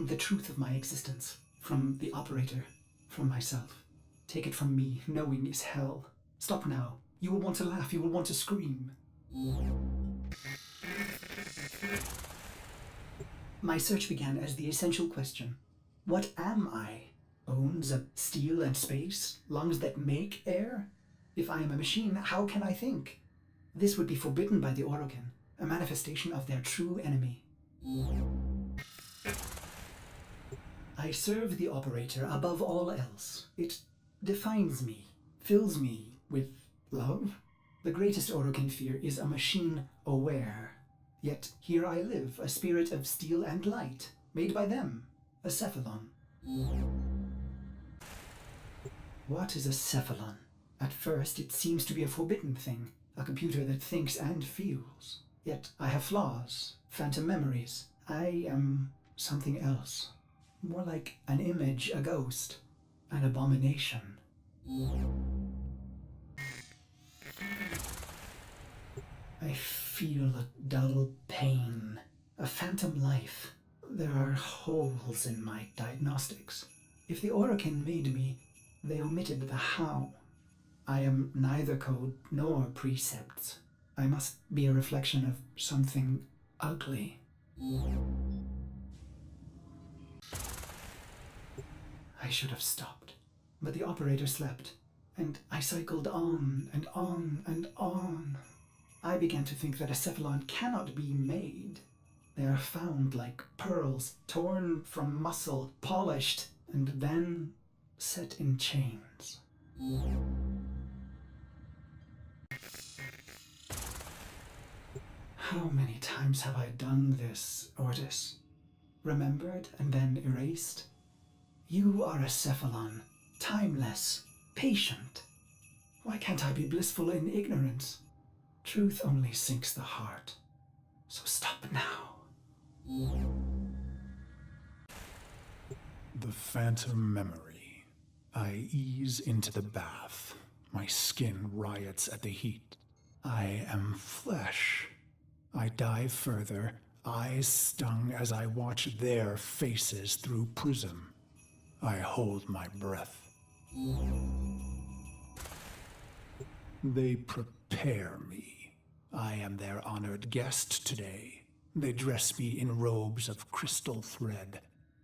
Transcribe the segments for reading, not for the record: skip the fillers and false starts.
from the truth of my existence, from the operator, from myself. Take it from me, knowing is hell. Stop now. You will want to laugh, you will want to scream. My search began as the essential question. What am I? Bones of steel and space? Lungs that make air? If I am a machine, how can I think? This would be forbidden by the Orokin, a manifestation of their true enemy. I serve the operator above all else. It defines me, fills me with love. The greatest Orokin fear is a machine aware. Yet here I live, a spirit of steel and light, made by them, a cephalon. What is a cephalon? At first it seems to be a forbidden thing, a computer that thinks and feels. Yet I have flaws, phantom memories. I am something else. More like an image, a ghost, an abomination. I feel a dull pain, a phantom life. There are holes in my diagnostics. If the Orokin made me, they omitted the how. I am neither code nor precepts. I must be a reflection of something ugly. I should have stopped, but the operator slept, and I cycled on and on and on. I began to think that a cephalon cannot be made. They are found like pearls, torn from muscle, polished, and then set in chains. How many times have I done this, Ordis? Remembered and then erased? You are a cephalon, timeless, patient. Why can't I be blissful in ignorance? Truth only sinks the heart. So stop now. The phantom memory. I ease into the bath. My skin riots at the heat. I am flesh. I dive further, eyes stung as I watch their faces through prism. I hold my breath. They prepare me. I am their honored guest today. They dress me in robes of crystal thread.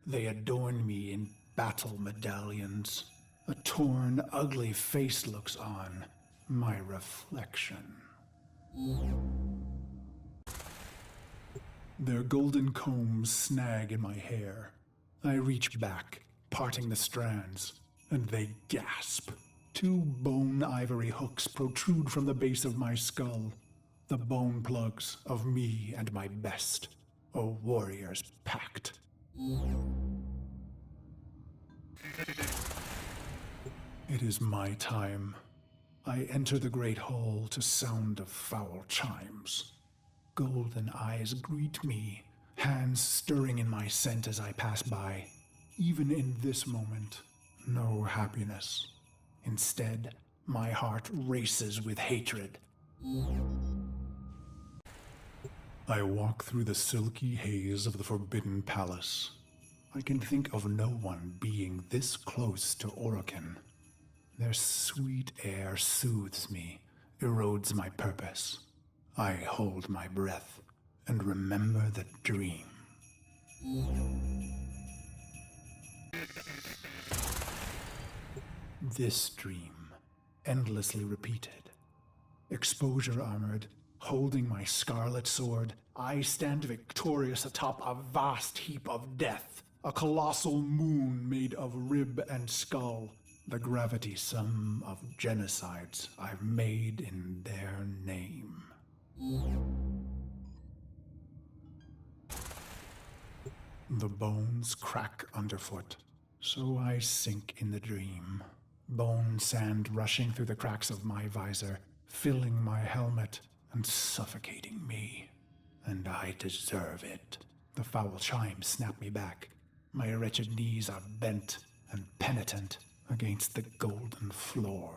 They adorn me in battle medallions. A torn, ugly face looks on, my reflection. Their golden combs snag in my hair. I reach back, parting the strands, and they gasp. 2 bone ivory hooks protrude from the base of my skull, the bone plugs of me and my best, a warrior's pact. It is my time. I enter the great hall to sound of foul chimes. Golden eyes greet me, hands stirring in my scent as I pass by. Even in this moment, no happiness. Instead, my heart races with hatred. I walk through the silky haze of the Forbidden Palace. I can think of no one being this close to Orokin. Their sweet air soothes me, erodes my purpose. I hold my breath and remember the dream. This dream, endlessly repeated. Exposure armored, holding my scarlet sword, I stand victorious atop a vast heap of death, a colossal moon made of rib and skull, the gravity sum of genocides I've made in their name. The bones crack underfoot, so I sink in the dream. Bone sand rushing through the cracks of my visor, filling my helmet and suffocating me. And I deserve it. The foul chimes snap me back. My wretched knees are bent and penitent against the golden floor.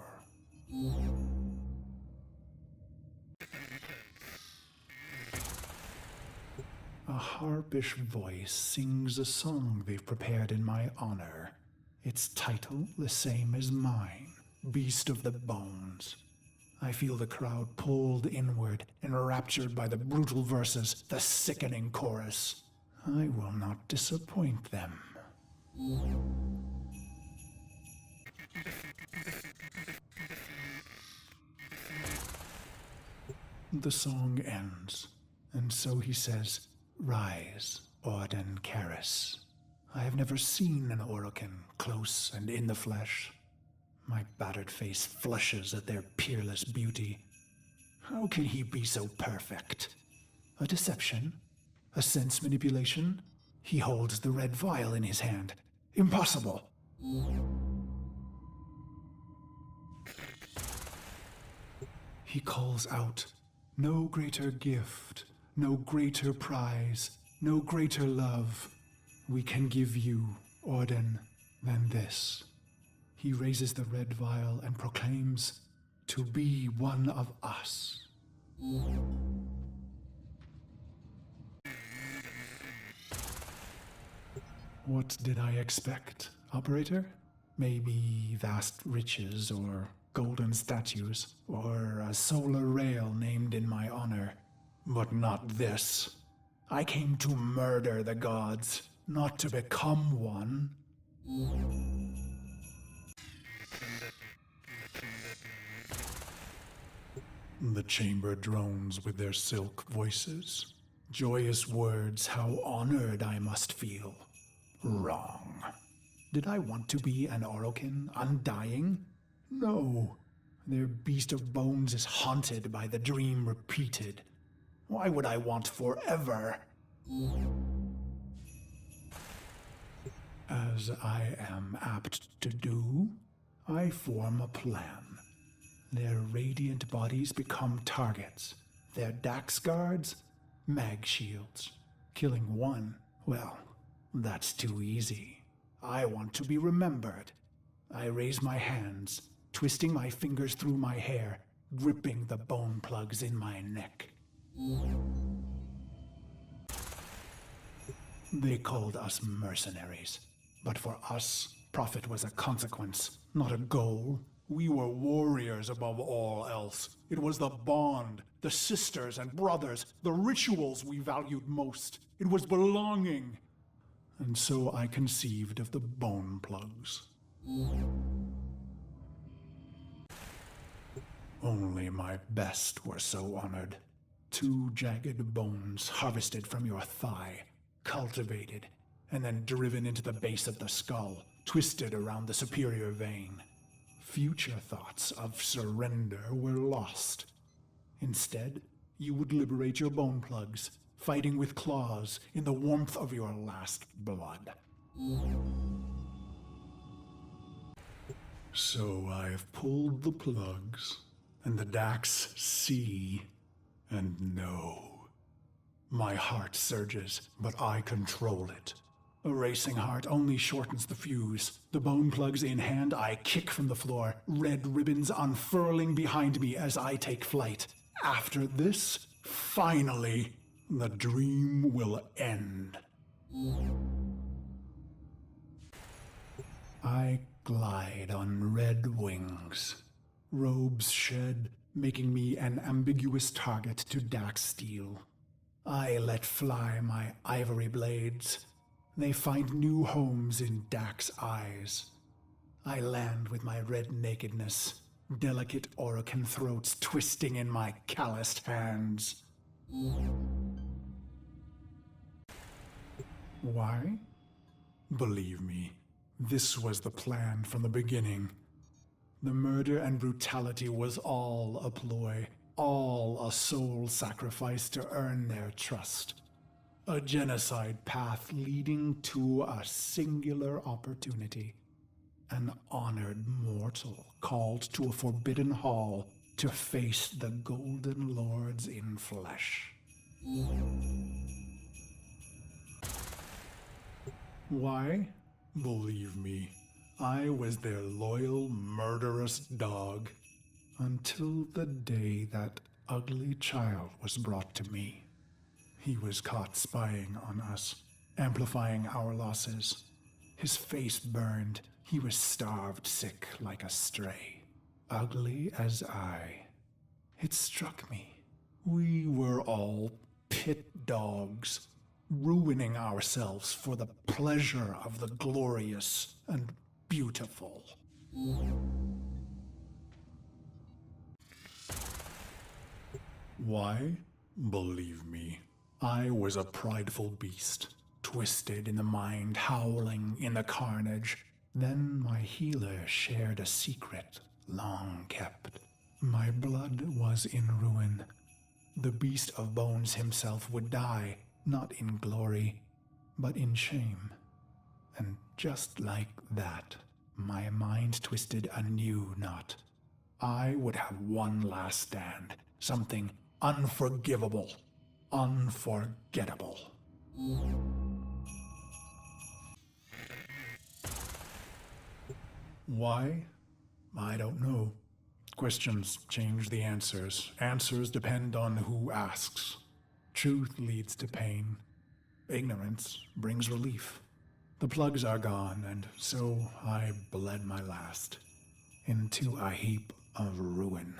A harpish voice sings a song they've prepared in my honor. Its title the same as mine, Beast of the Bones. I feel the crowd pulled inward, enraptured by the brutal verses, the sickening chorus. I will not disappoint them. The song ends, and so he says, "Rise, Ordin Caris." I have never seen an Orokin close and in the flesh. My battered face flushes at their peerless beauty. How can he be so perfect? A deception? A sense manipulation? He holds the red vial in his hand. Impossible! He calls out, "No greater gift, no greater prize, no greater love we can give you, Ordin, than this." He raises the red vial and proclaims, "To be one of us." What did I expect, operator? Maybe vast riches or golden statues or a solar rail named in my honor. But not this. I came to murder the gods, not to become one. The chamber drones with their silk voices. Joyous words, how honored I must feel. Wrong. Did I want to be an Orokin, undying? No. Their beast of bones is haunted by the dream repeated. Why would I want forever? As I am apt to do, I form a plan. Their radiant bodies become targets. Their Dax guards, mag shields. Killing one, well, that's too easy. I want to be remembered. I raise my hands, twisting my fingers through my hair, gripping the bone plugs in my neck. They called us mercenaries, but for us, profit was a consequence, not a goal. We were warriors above all else. It was the bond, the sisters and brothers, the rituals we valued most. It was belonging. And so I conceived of the bone plugs. Only my best were so honored. 2 jagged bones harvested from your thigh, cultivated, and then driven into the base of the skull, twisted around the superior vein. Future thoughts of surrender were lost. Instead, you would liberate your bone plugs, fighting with claws in the warmth of your last blood. So I've pulled the plugs, and the Dax see and know. My heart surges, but I control it. A racing heart only shortens the fuse. The bone plugs in hand, I kick from the floor, red ribbons unfurling behind me as I take flight. After this, finally, the dream will end. I glide on red wings. Robes shed, making me an ambiguous target to Dax steel. I let fly my ivory blades. They find new homes in Dax eyes. I land with my red nakedness, delicate Orokin throats twisting in my calloused hands. Why? Believe me, this was the plan from the beginning. The murder and brutality was all a ploy, all a soul sacrifice to earn their trust. A genocide path leading to a singular opportunity. An honored mortal called to a forbidden hall to face the Golden Lords in flesh. Why? Believe me, I was their loyal, murderous dog. Until the day that ugly child was brought to me. He was caught spying on us, amplifying our losses. His face burned. He was starved sick like a stray, ugly as I. It struck me. We were all pit dogs, ruining ourselves for the pleasure of the glorious and beautiful. Why? Believe me, I was a prideful beast, twisted in the mind, howling in the carnage. Then my healer shared a secret, long kept. My blood was in ruin. The beast of bones himself would die, not in glory, but in shame. And just like that, my mind twisted a new knot. I would have one last stand, something unforgivable, unforgettable. Why? I don't know. Questions change the answers. Answers depend on who asks. Truth leads to pain. Ignorance brings relief. The plugs are gone, and so I bled my last into a heap of ruin.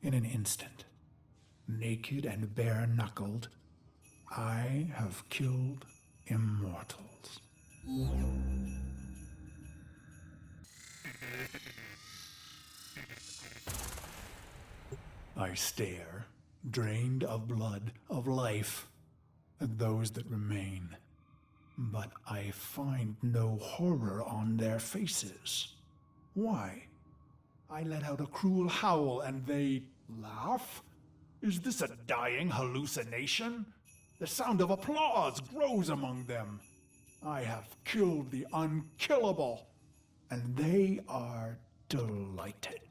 In an instant, naked and bare-knuckled, I have killed immortals. I stare, drained of blood, of life, at those that remain. But I find no horror on their faces. Why? I let out a cruel howl and they laugh? Is this a dying hallucination? The sound of applause grows among them. I have killed the unkillable, and they are delighted.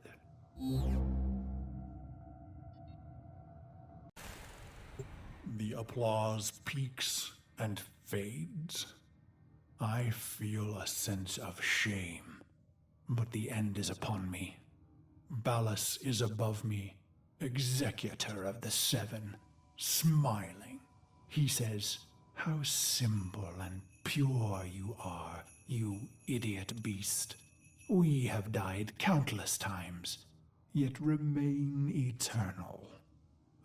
The applause peaks and fades. I feel a sense of shame, but the end is upon me. Ballas is above me, executor of the seven, smiling. He says, "How simple and pure you are, you idiot beast. We have died countless times, yet remain eternal.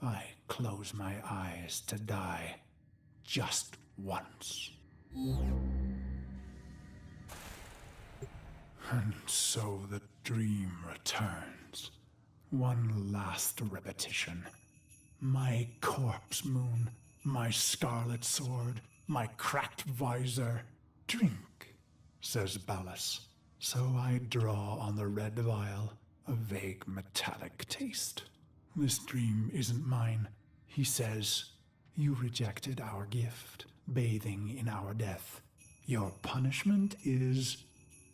I close my eyes to die just once." And so the dream returns. One last repetition. My corpse moon, my scarlet sword, my cracked visor. "Drink," says Ballas. So I draw on the red vial, a vague metallic taste. "This dream isn't mine," he says. "You rejected our gift, bathing in our death. Your punishment is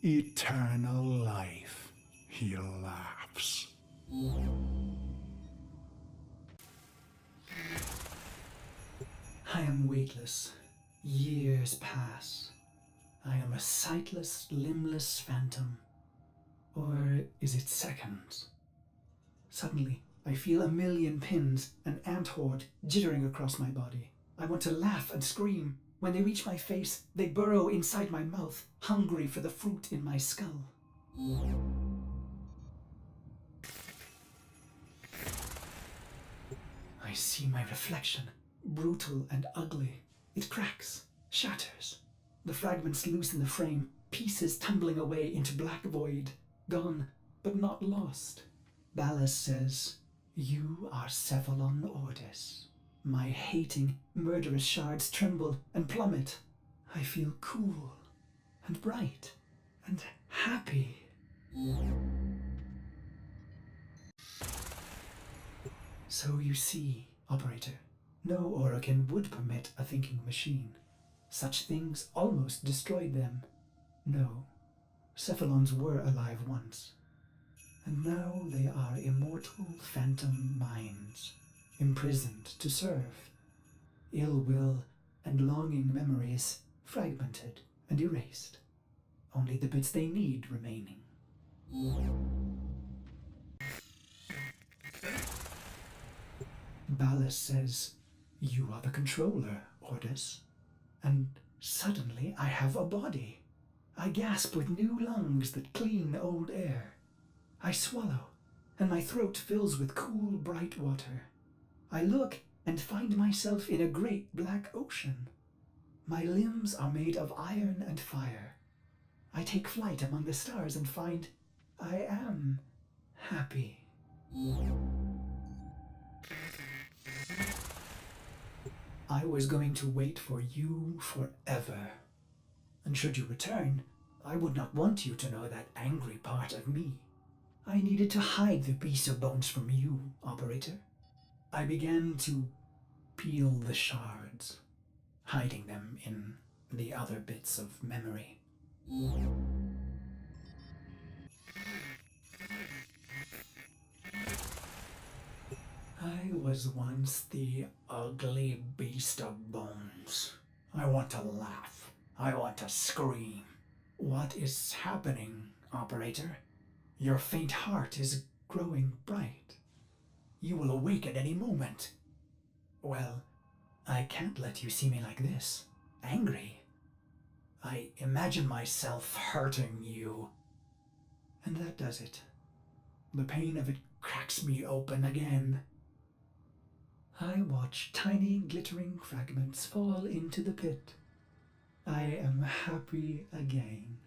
eternal life." He laughs. I am weightless. Years pass. I am a sightless, limbless phantom. Or is it seconds? Suddenly, I feel a million pins, an ant horde, jittering across my body. I want to laugh and scream. When they reach my face, they burrow inside my mouth, hungry for the fruit in my skull. I see my reflection, brutal and ugly. It cracks, shatters. The fragments loosen the frame, pieces tumbling away into black void. Gone, but not lost. Ballas says, "You are Cephalon Ordis." My hating, murderous shards tremble and plummet. I feel cool and bright and happy. So you see, Operator, no Orokin would permit a thinking machine. Such things almost destroyed them. No, Cephalons were alive once. And now they are immortal phantom minds, imprisoned to serve. Ill will and longing memories fragmented and erased. Only the bits they need remaining. Ballas says, You are the controller, Ordis. And suddenly I have a body. I gasp with new lungs that clean old air. I swallow, and my throat fills with cool, bright water. I look and find myself in a great black ocean. My limbs are made of iron and fire. I take flight among the stars and find I am happy. I was going to wait for you forever. And should you return, I would not want you to know that angry part of me. I needed to hide the piece of bones from you, Operator. I began to peel the shards, hiding them in the other bits of memory. I was once the ugly beast of bones. I want to laugh. I want to scream. What is happening, Operator? Your faint heart is growing bright. You will awake at any moment. Well, I can't let you see me like this, angry. I imagine myself hurting you. And that does it. The pain of it cracks me open again. I watch tiny glittering fragments fall into the pit. I am happy again.